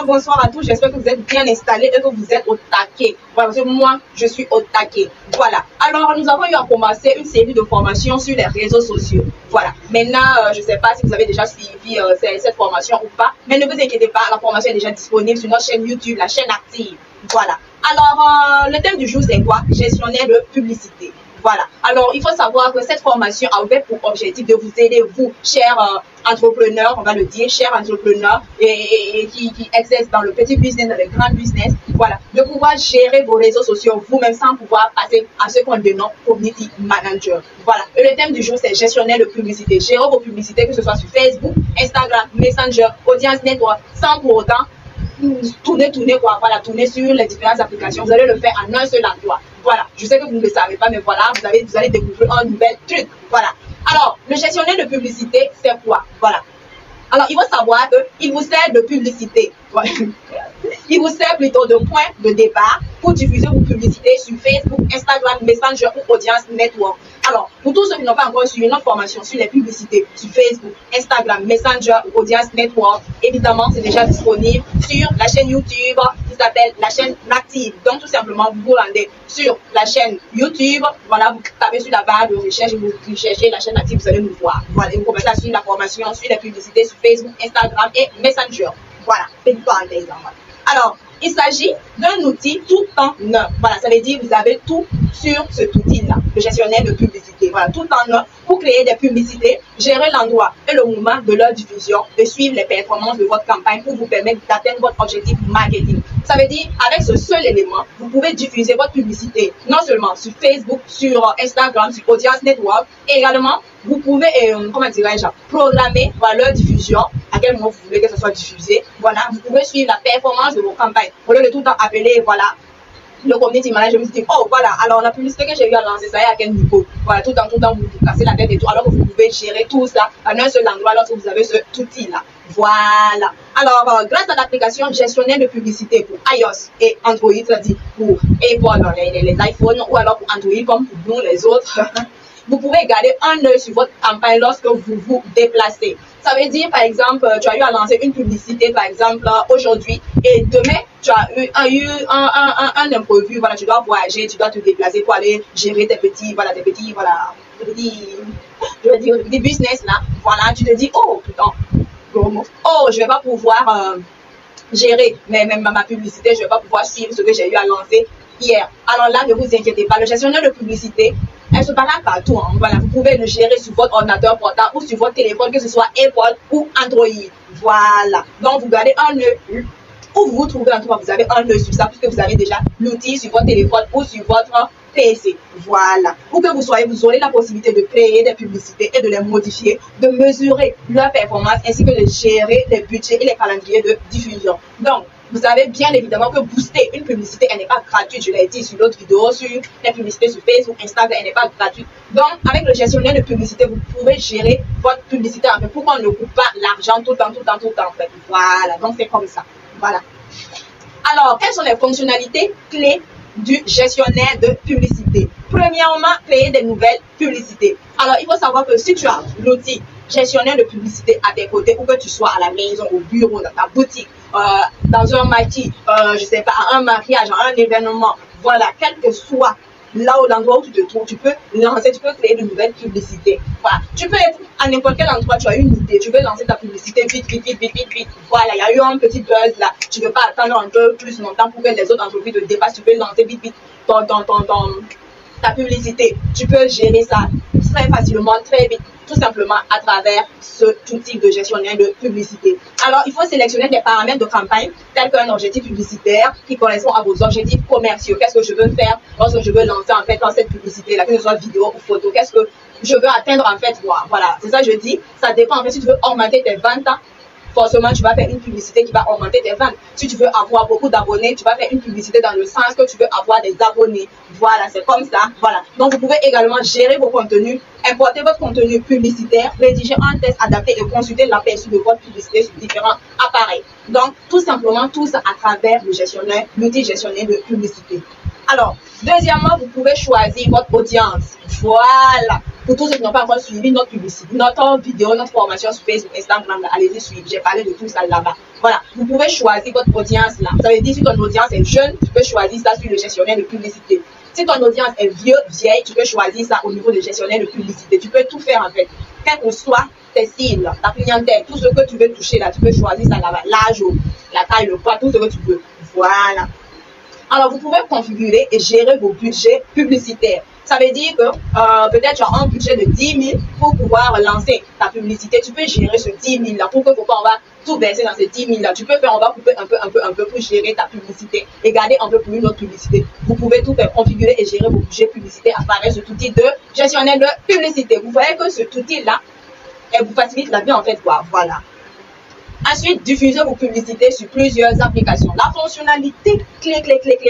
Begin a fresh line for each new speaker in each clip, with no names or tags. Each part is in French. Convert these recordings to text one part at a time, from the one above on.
bonsoir à tous. J'espère que vous êtes bien installés et que vous êtes au taquet. Voilà, parce que moi, je suis au taquet. Voilà. Alors, nous avons eu à commencer une série de formations sur les réseaux sociaux. Voilà. Maintenant, je ne sais pas si vous avez déjà suivi cette formation ou pas, mais ne vous inquiétez pas, la formation est déjà disponible sur notre chaîne YouTube, la chaîne active. Voilà. Alors, le thème du jour, c'est quoi? Gestionnaire de publicité. Voilà. Alors, il faut savoir que cette formation avait pour objectif de vous aider, vous, chers entrepreneurs, on va le dire, chers entrepreneurs et qui exercent dans le petit business, dans le grand business, voilà, de pouvoir gérer vos réseaux sociaux vous-même sans pouvoir passer à ce qu'on dénomme community manager. Voilà. Et le thème du jour, c'est gestionnaire de publicité. Gérer vos publicités, que ce soit sur Facebook, Instagram, Messenger, Audience Network, sans pour autant tourner quoi, voilà, tourner sur les différentes applications. Vous allez le faire en un seul endroit. Voilà, je sais que vous ne le savez pas, mais voilà, vous allez découvrir un nouvel truc. Voilà. Alors, le gestionnaire de publicité, c'est quoi? Voilà. Alors, il faut savoir qu'il vous sert de publicité. Voilà. Il vous sert plutôt de point de départ pour diffuser vos publicités sur Facebook, Instagram, Messenger ou Audience Network. Alors, pour tous ceux qui n'ont pas encore suivi notre formation sur les publicités sur Facebook, Instagram, Messenger ou Audience Network, évidemment, c'est déjà disponible sur la chaîne YouTube qui s'appelle la chaîne Active. Donc, tout simplement, vous vous rendez sur la chaîne YouTube. Voilà, vous tapez sur la barre de recherche et vous recherchez la chaîne Active, vous allez nous voir. Voilà, et vous commencez à suivre la formation sur les publicités sur Facebook, Instagram et Messenger. Voilà, petite parenthèse. Alors, il s'agit d'un outil tout en un. Voilà, ça veut dire que vous avez tout sur cet outil-là, le gestionnaire de publicité. Voilà, tout en un pour créer des publicités, gérer l'endroit et le moment de leur diffusion, de suivre les performances de votre campagne pour vous permettre d'atteindre votre objectif marketing. Ça veut dire, avec ce seul élément, vous pouvez diffuser votre publicité, non seulement sur Facebook, sur Instagram, sur Audience Network, et également, vous pouvez, comment dirais-je, programmer voilà, leur diffusion, à quel moment vous voulez que ce soit diffusé. Voilà, vous pouvez suivre la performance de vos campagnes. Au lieu de tout le temps appeler, voilà, le community manager, vous dites, oh voilà, alors la publicité que j'ai eu à lancer, ça est à quel niveau? Voilà, tout le temps, vous vous cassez la tête et tout, alors que vous pouvez gérer tout ça en un seul endroit lorsque vous avez cet outil-là. Voilà. Alors, grâce à l'application gestionnaire de publicité pour iOS et Android, c'est-à-dire pour Apple, les iPhones, ou alors pour Android comme pour nous les autres, vous pouvez garder un œil sur votre campagne lorsque vous vous déplacez. Ça veut dire, par exemple, tu as eu à lancer une publicité, par exemple, aujourd'hui, et demain, tu as eu un imprévu, voilà, tu dois voyager, tu dois te déplacer pour aller gérer tes petits business, là. Voilà, tu te dis, oh, putain, oh, je vais pas pouvoir gérer ma publicité, je vais pas pouvoir suivre ce que j'ai eu à lancer hier. Alors là, ne vous inquiétez pas, le gestionnaire de publicité, elle se balade partout. Hein. Voilà, vous pouvez le gérer sur votre ordinateur portable ou sur votre téléphone, que ce soit Apple ou Android. Voilà. Donc, vous gardez un œil où vous vous trouvez en tout cas, vous avez un œil sur ça, puisque vous avez déjà l'outil sur votre téléphone ou sur votre PC. Voilà. Où que vous soyez, vous aurez la possibilité de créer des publicités et de les modifier, de mesurer leur performance ainsi que de gérer les budgets et les calendriers de diffusion. Donc, vous savez bien évidemment que booster une publicité, elle n'est pas gratuite. Je l'ai dit sur l'autre vidéo, sur les publicités sur Facebook, Instagram, elle n'est pas gratuite. Donc, avec le gestionnaire de publicité, vous pouvez gérer votre publicité en fait, pour qu'on ne coupe pas l'argent tout le temps en fait. Voilà, donc c'est comme ça. Voilà. Alors, quelles sont les fonctionnalités clés du gestionnaire de publicité? Premièrement, créer des nouvelles publicités. Alors, il faut savoir que si tu as l'outil gestionnaire de publicité à tes côtés, ou que tu sois à la maison, au bureau, dans ta boutique, dans un marché, je sais pas, à un mariage, à un événement, voilà, quel que soit là où l'endroit où tu te trouves, tu peux lancer, tu peux créer de nouvelles publicités. Voilà. Tu peux être à n'importe quel endroit, tu as une idée, tu veux lancer ta publicité vite. Voilà, il y a eu un petit buzz là, tu ne veux pas attendre un peu plus longtemps pour que les autres entreprises te dépassent, tu peux lancer vite ta publicité. Tu peux gérer ça très facilement, très vite, tout simplement à travers ce outil de gestionnaire de publicité. Alors, il faut sélectionner des paramètres de campagne tels qu'un objectif publicitaire qui correspond à vos objectifs commerciaux. Qu'est-ce que je veux faire lorsque je veux lancer en fait dans cette publicité-là, que ce soit vidéo ou photo? Qu'est-ce que je veux atteindre en fait? Voilà, c'est ça que je dis. Ça dépend en fait si tu veux augmenter tes ventes. Forcément, tu vas faire une publicité qui va augmenter tes ventes. Si tu veux avoir beaucoup d'abonnés, tu vas faire une publicité dans le sens que tu veux avoir des abonnés. Voilà, c'est comme ça. Voilà. Donc, vous pouvez également gérer vos contenus, importer votre contenu publicitaire, rédiger un test adapté et consulter l'aperçu de votre publicité sur différents appareils. Donc, tout simplement, tout ça à travers le gestionnaire, l'outil gestionnaire de publicité. Alors, deuxièmement, vous pouvez choisir votre audience. Voilà. pour tous ceux qui n'ont pas encore suivi notre publicité, notre vidéo, notre formation sur Facebook, Instagram, allez-y suivre. J'ai parlé de tout ça là-bas. Voilà, vous pouvez choisir votre audience là. Ça veut dire si ton audience est jeune, tu peux choisir ça sur le gestionnaire de publicité. Si ton audience est vieille, tu peux choisir ça au niveau du gestionnaire de publicité. Tu peux tout faire en fait. Quel que soit tes cibles, ta clientèle, tout ce que tu veux toucher là, tu peux choisir ça là-bas. L'âge, la taille, le poids, tout ce que tu veux. Voilà. Alors, vous pouvez configurer et gérer vos budgets publicitaires. Ça veut dire que peut-être tu as un budget de 10 000 pour pouvoir lancer ta publicité. Tu peux gérer ce 10 000 là pour que on va tout verser dans ces 10 000 là. Tu peux faire, on va couper un peu pour gérer ta publicité et garder un peu pour une autre publicité. Vous pouvez tout faire, configurer et gérer vos budgets publicitaires à travers cet outil de gestionnaire de publicité. Vous voyez que cet outil là, elle vous facilite la vie en fait quoi. Voilà. Ensuite, diffuser vos publicités sur plusieurs applications. La fonctionnalité clé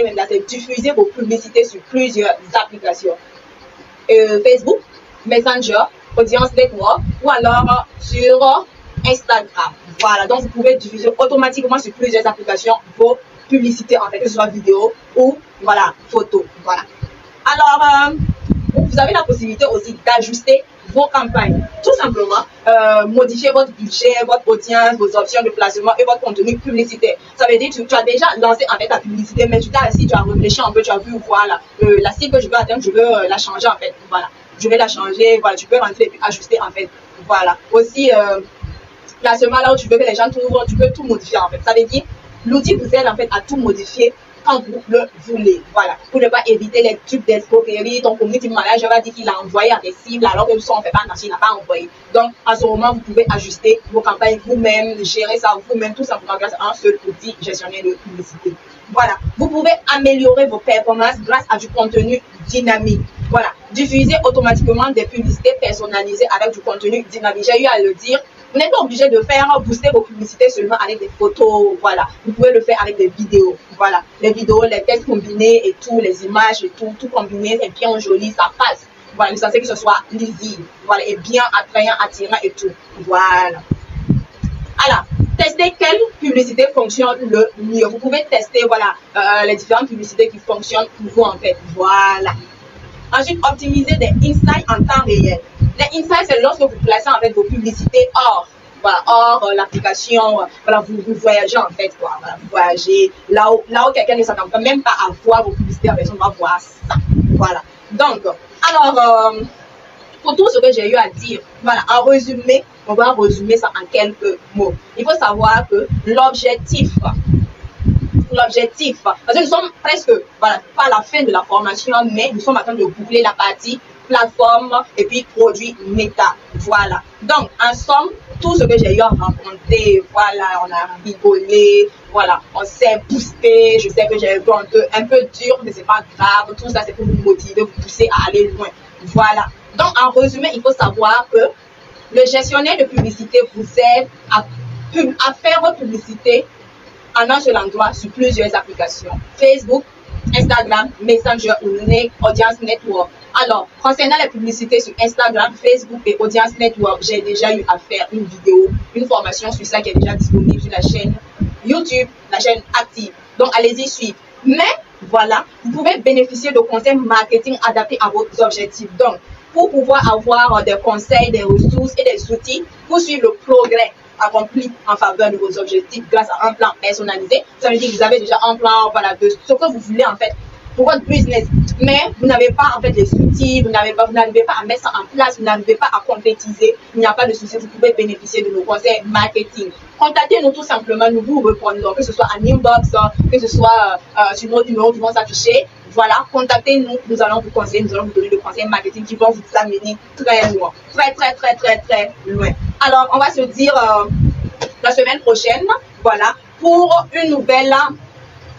même là, c'est diffuser vos publicités sur plusieurs applications. Facebook, Messenger, Audience Network ou alors sur Instagram. Voilà, donc vous pouvez diffuser automatiquement sur plusieurs applications vos publicités, en fait, que ce soit vidéo ou voilà, photo. Voilà. Alors, vous avez la possibilité aussi d'ajuster vos campagnes. Tout simplement, modifier votre budget, votre audience, vos options de placement et votre contenu publicitaire. Ça veut dire que tu as déjà lancé avec ta publicité, mais tu t'as assis, tu as réfléchi un peu, tu as vu, voilà, la cible que je veux atteindre, je veux la changer en fait. Voilà, je vais la changer, voilà, tu peux rentrer et puis ajuster en fait. Voilà. Aussi, placement là où tu veux que les gens trouvent, tu peux tout modifier en fait. Ça veut dire, l'outil vous aide en fait à tout modifier quand vous le voulez. Voilà. Pour ne pas éviter les trucs d'escroquerie, ton community manager va dire qu'il a envoyé à des cibles alors que ça on ne fait pas il n'a pas envoyé. Donc, à ce moment, vous pouvez ajuster vos campagnes vous-même, gérer ça vous-même, tout simplement grâce à un seul outil gestionnaire de publicité. Voilà. Vous pouvez améliorer vos performances grâce à du contenu dynamique. Voilà. Diffuser automatiquement des publicités personnalisées avec du contenu dynamique. J'ai eu à le dire. Vous n'êtes pas obligé de faire booster vos publicités seulement avec des photos, voilà. Vous pouvez le faire avec des vidéos, voilà. Les vidéos, les textes combinés et tout, les images et tout combiné, c'est bien joli, ça passe. Voilà, vous sentez que ce soit lisible, voilà, et bien attrayant, attirant et tout, voilà. Alors, testez quelle publicité fonctionne le mieux. Vous pouvez tester, voilà, les différentes publicités qui fonctionnent pour vous en fait, voilà. Ensuite, optimiser des insights en temps réel. Les insights, c'est lorsque vous placez en fait vos publicités hors, voilà, hors l'application, voilà, vous voyagez en fait, quoi, voilà, vous voyagez là où quelqu'un ne s'attend même pas à voir vos publicités, on va voir ça, voilà. Donc, alors, pour tout ce que j'ai eu à dire, voilà, en résumé, on va résumer ça en quelques mots. Il faut savoir que l'objectif, parce que nous sommes presque, voilà, pas à la fin de la formation, mais nous sommes en train de boucler la partie plateforme et puis produit méta. Voilà. Donc, en somme, tout ce que j'ai eu à raconter, voilà, on a rigolé, voilà, on s'est boosté. Je sais que j'ai été un peu dur, mais c'est pas grave. Tout ça, c'est pour vous motiver, vous pousser à aller loin. Voilà. Donc, en résumé, il faut savoir que le gestionnaire de publicité vous aide à faire votre publicité en un seul endroit sur plusieurs applications. Facebook, Instagram, Messenger ou Audience Network. Alors, concernant les publicités sur Instagram, Facebook et Audience Network, j'ai déjà eu à faire une vidéo, une formation sur ça qui est déjà disponible sur la chaîne YouTube, la chaîne active. Donc, allez-y suivre. Mais, voilà, vous pouvez bénéficier de conseils marketing adaptés à vos objectifs. Donc, pour pouvoir avoir des conseils, des ressources et des outils pour suivre le progrès accompli en faveur de vos objectifs grâce à un plan personnalisé. Ça veut dire que vous avez déjà un plan, voilà, de ce que vous voulez en fait pour votre business, mais vous n'avez pas en fait les outils, vous n'arrivez pas à mettre ça en place, vous n'arrivez pas à concrétiser. Il n'y a pas de souci, vous pouvez bénéficier de nos conseils marketing. Contactez-nous tout simplement, nous vous répondons, que ce soit en inbox, que ce soit sur nos numéros qui vont s'afficher. Voilà, contactez-nous, nous allons vous conseiller, nous allons vous donner des conseils marketing qui vont vous amener très loin, très loin. Alors, on va se dire la semaine prochaine, voilà, pour une nouvelle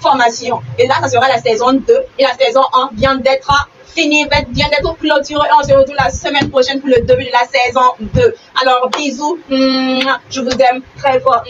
formation. Et là, ça sera la saison 2 et la saison 1 vient d'être finie, vient d'être clôturée. On se retrouve la semaine prochaine pour le début de la saison 2. Alors, bisous, je vous aime très fort.